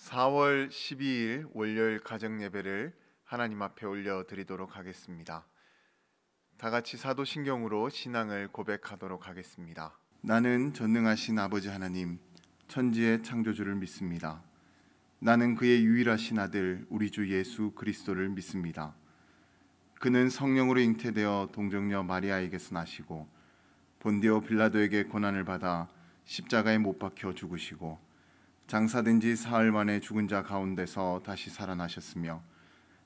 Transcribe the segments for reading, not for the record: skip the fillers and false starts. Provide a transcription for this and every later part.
4월 12일 월요일 가정예배를 하나님 앞에 올려드리도록 하겠습니다. 다 같이 사도신경으로 신앙을 고백하도록 하겠습니다. 나는 전능하신 아버지 하나님, 천지의 창조주를 믿습니다. 나는 그의 유일하신 아들 우리 주 예수 그리스도를 믿습니다. 그는 성령으로 잉태되어 동정녀 마리아에게서 나시고 본디오 빌라도에게 고난을 받아 십자가에 못 박혀 죽으시고 장사된 지 사흘 만에 죽은 자 가운데서 다시 살아나셨으며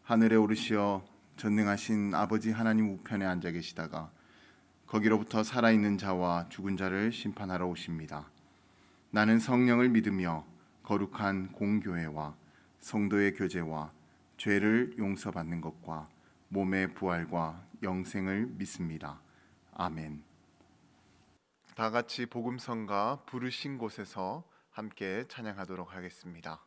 하늘에 오르시어 전능하신 아버지 하나님 우편에 앉아 계시다가 거기로부터 살아있는 자와 죽은 자를 심판하러 오십니다. 나는 성령을 믿으며 거룩한 공교회와 성도의 교제와 죄를 용서받는 것과 몸의 부활과 영생을 믿습니다. 아멘. 다 같이 복음성가 부르신 곳에서 함께 찬양하도록 하겠습니다.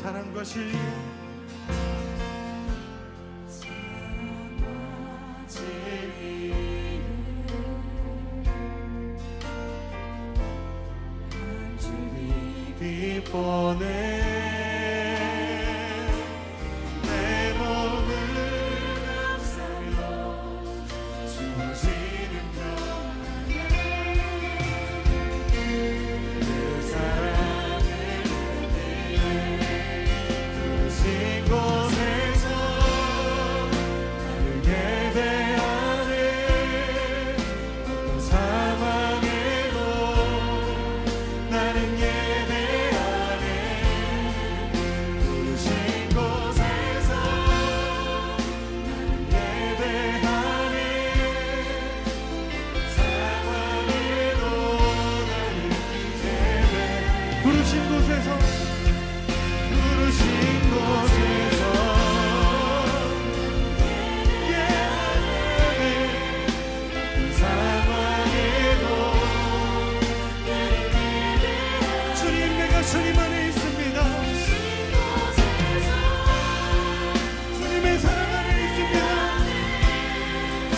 사랑과 진리 한 줄이 빛보내 내 몸을 감싸며 주어지는 평안에 그 사랑을 이곳에서 나를 예배하네. 어떤 상황에도 나는 예배하네. 부르신 곳에서 나는 예배하네. 어떤 상황에도 나는 예배. 부르신 곳에서 주님 안에 있습니다. 주님의 사랑 안에 있습니다.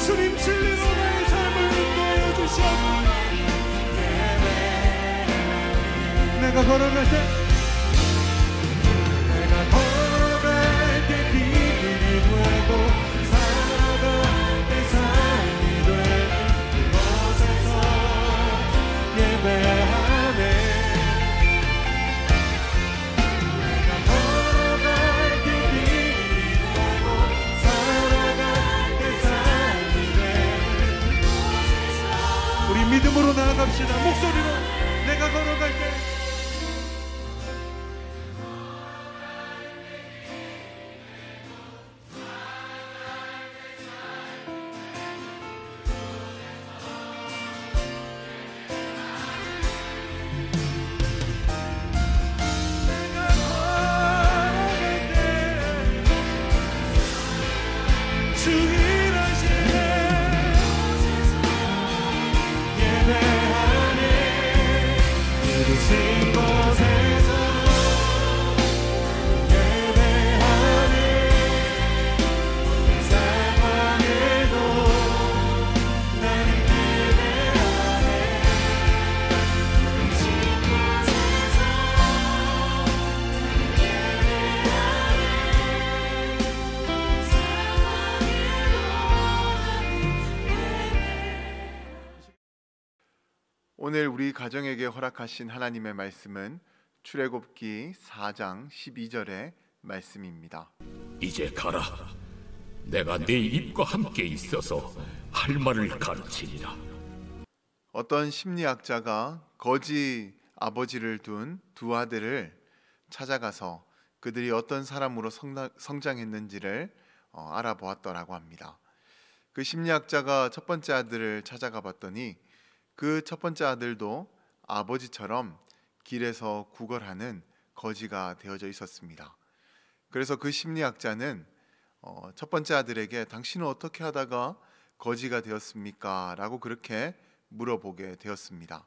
주님 진리로 나의 삶을 인도하여 주시옵소서. 내가 걸어갈 때 비밀이 되고 살아갈 때 삶이 되는 그곳에서 예배하네. 믿음으로 나아갑시다. 목소리로 내가 걸어갈 때 오늘 우리 가정에게 허락하신 하나님의 말씀은 출애굽기 4장 12절의 말씀입니다. 이제 가라. 내가 네 입과 함께 있어서 할 말을 가르치리라. 어떤 심리학자가 거지 아버지를 둔 두 아들을 찾아가서 그들이 어떤 사람으로 성장했는지를 알아보았더라고 합니다. 그 심리학자가 첫 번째 아들을 찾아가 봤더니 그 첫 번째 아들도 아버지처럼 길에서 구걸하는 거지가 되어져 있었습니다. 그래서 그 심리학자는 첫 번째 아들에게 당신은 어떻게 하다가 거지가 되었습니까? 라고 그렇게 물어보게 되었습니다.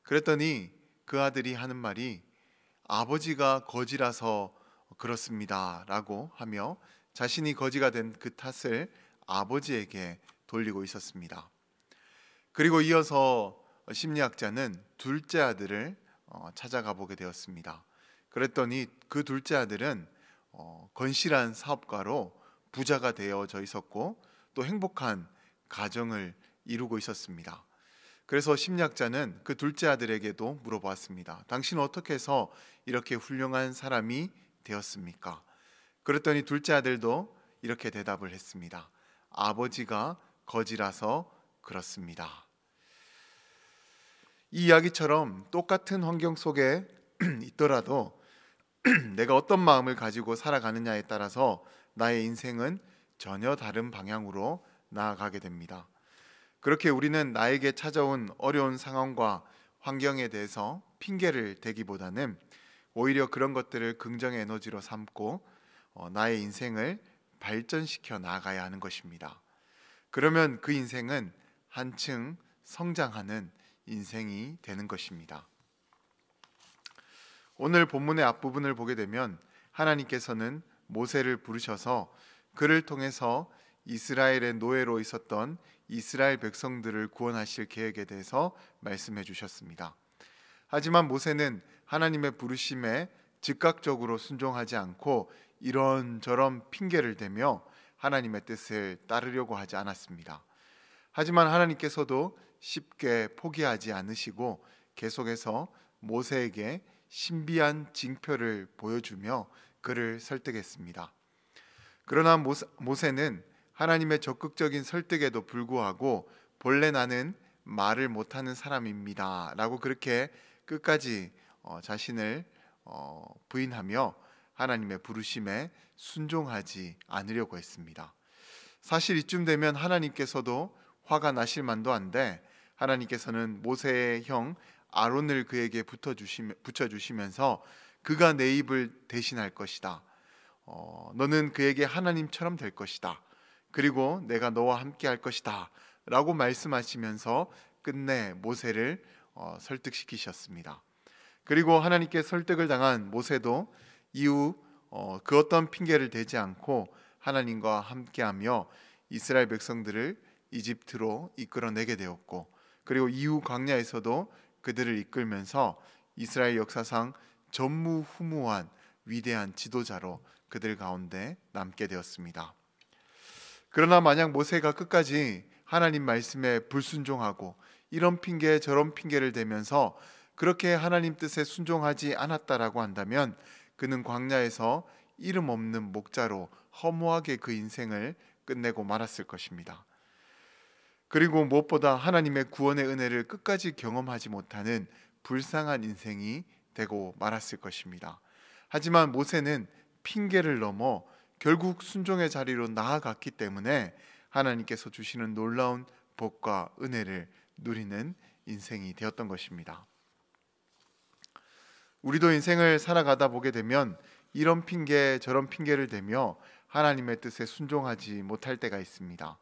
그랬더니 그 아들이 하는 말이 아버지가 거지라서 그렇습니다 라고 하며 자신이 거지가 된 그 탓을 아버지에게 돌리고 있었습니다. 그리고 이어서 심리학자는 둘째 아들을 찾아가 보게 되었습니다. 그랬더니 그 둘째 아들은 건실한 사업가로 부자가 되어져 있었고 또 행복한 가정을 이루고 있었습니다. 그래서 심리학자는 그 둘째 아들에게도 물어보았습니다. 당신은 어떻게 해서 이렇게 훌륭한 사람이 되었습니까? 그랬더니 둘째 아들도 이렇게 대답을 했습니다. 아버지가 거지라서 그렇습니다. 이 이야기처럼 똑같은 환경 속에 있더라도 내가 어떤 마음을 가지고 살아가느냐에 따라서 나의 인생은 전혀 다른 방향으로 나아가게 됩니다. 그렇게 우리는 나에게 찾아온 어려운 상황과 환경에 대해서 핑계를 대기보다는 오히려 그런 것들을 긍정의 에너지로 삼고 나의 인생을 발전시켜 나가야 하는 것입니다. 그러면 그 인생은 한층 성장하는 인생이 되는 것입니다. 오늘 본문의 앞부분을 보게 되면 하나님께서는 모세를 부르셔서 그를 통해서 이스라엘의 노예로 있었던 이스라엘 백성들을 구원하실 계획에 대해서 말씀해 주셨습니다. 하지만 모세는 하나님의 부르심에 즉각적으로 순종하지 않고 이런저런 핑계를 대며 하나님의 뜻을 따르려고 하지 않았습니다. 하지만 하나님께서도 쉽게 포기하지 않으시고 계속해서 모세에게 신비한 징표를 보여주며 그를 설득했습니다. 그러나 모세는 하나님의 적극적인 설득에도 불구하고 본래 나는 말을 못하는 사람입니다 라고 그렇게 끝까지 자신을 부인하며 하나님의 부르심에 순종하지 않으려고 했습니다. 사실 이쯤 되면 하나님께서도 화가 나실 만도 한데 하나님께서는 모세의 형 아론을 그에게 붙여주시면서 그가 내 입을 대신할 것이다. 너는 그에게 하나님처럼 될 것이다. 그리고 내가 너와 함께 할 것이다 라고 말씀하시면서 끝내 모세를 설득시키셨습니다. 그리고 하나님께 설득을 당한 모세도 이후 그 어떤 핑계를 대지 않고 하나님과 함께하며 이스라엘 백성들을 이집트로 이끌어내게 되었고 그리고 이후 광야에서도 그들을 이끌면서 이스라엘 역사상 전무후무한 위대한 지도자로 그들 가운데 남게 되었습니다. 그러나 만약 모세가 끝까지 하나님 말씀에 불순종하고 이런 핑계 저런 핑계를 대면서 그렇게 하나님 뜻에 순종하지 않았다라고 한다면 그는 광야에서 이름 없는 목자로 허무하게 그 인생을 끝내고 말았을 것입니다. 그리고 무엇보다 하나님의 구원의 은혜를 끝까지 경험하지 못하는 불쌍한 인생이 되고 말았을 것입니다. 하지만 모세는 핑계를 넘어 결국 순종의 자리로 나아갔기 때문에 하나님께서 주시는 놀라운 복과 은혜를 누리는 인생이 되었던 것입니다. 우리도 인생을 살아가다 보게 되면 이런 핑계 저런 핑계를 대며 하나님의 뜻에 순종하지 못할 때가 있습니다.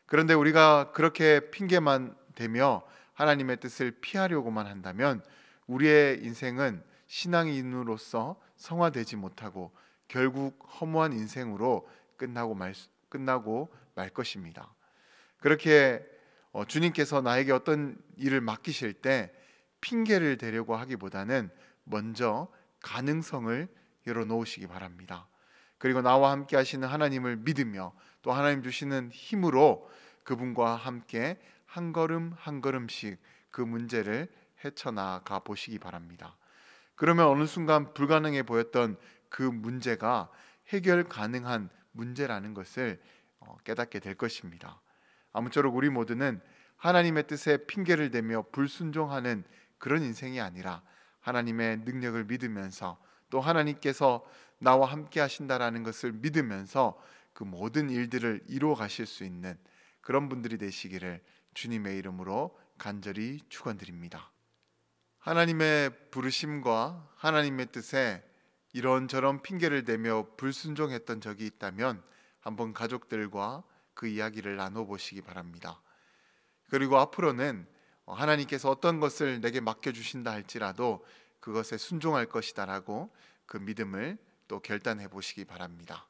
그런데 우리가 그렇게 핑계만 대며 하나님의 뜻을 피하려고만 한다면 우리의 인생은 신앙인으로서 성화되지 못하고 결국 허무한 인생으로 끝나고 말 것입니다. 그렇게 주님께서 나에게 어떤 일을 맡기실 때 핑계를 대려고 하기보다는 먼저 가능성을 열어놓으시기 바랍니다. 그리고 나와 함께 하시는 하나님을 믿으며 또 하나님 주시는 힘으로 그분과 함께 한 걸음 한 걸음씩 그 문제를 헤쳐나가 보시기 바랍니다. 그러면 어느 순간 불가능해 보였던 그 문제가 해결 가능한 문제라는 것을 깨닫게 될 것입니다. 아무쪼록 우리 모두는 하나님의 뜻에 핑계를 대며 불순종하는 그런 인생이 아니라 하나님의 능력을 믿으면서 또 하나님께서 나와 함께 하신다라는 것을 믿으면서 그 모든 일들을 이루어 가실 수 있는 그런 분들이 되시기를 주님의 이름으로 간절히 축원드립니다. 하나님의 부르심과 하나님의 뜻에 이런저런 핑계를 대며 불순종했던 적이 있다면 한번 가족들과 그 이야기를 나눠보시기 바랍니다. 그리고 앞으로는 하나님께서 어떤 것을 내게 맡겨주신다 할지라도 그것에 순종할 것이다라고 그 믿음을 또 결단해 보시기 바랍니다.